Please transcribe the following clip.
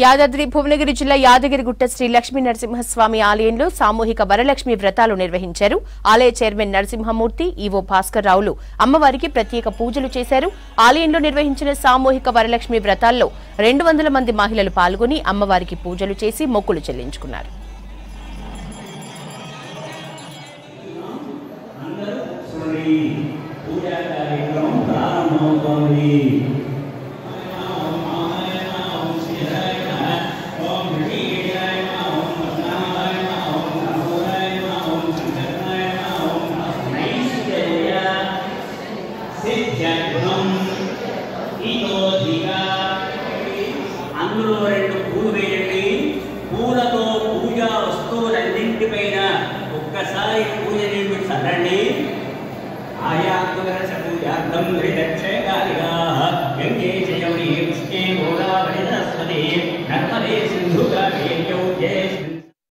యాదాద్రి భువనగిరి జిల్లా యాదగిరిగుట్ట శ్రీ లక్ష్మీ నరసింహస్వామి ఆలయంలో సామూహిక వరలక్ష్మి వ్రతాలు నిర్వహించారు. ఆలయ చైర్మన్ నరసింహమూర్తి, ఈవో భాస్కర్ రావులు అమ్మవారికి ప్రత్యేక పూజలు చేశారు. ఆలయంలో నిర్వహించిన సామూహిక వరలక్ష్మి వ్రతాల్లో 200 మంది మహిళలు పాల్గొని అమ్మవారికి పూజలు చేసి మొక్కులు చెల్లించుకున్నారు. అందులో 2 పూలు వేయండి. పూలతో పూజా వస్తువులన్నింటిపైన ఒక్కసారి పూజ నీళ్ళు చల్లండి. ఆయాత్మకూజార్థం త్రిదక్షేకాలిగా గంగే జయముని పుష్కే గోదావరి సరస్వతి నర్మదే సింధు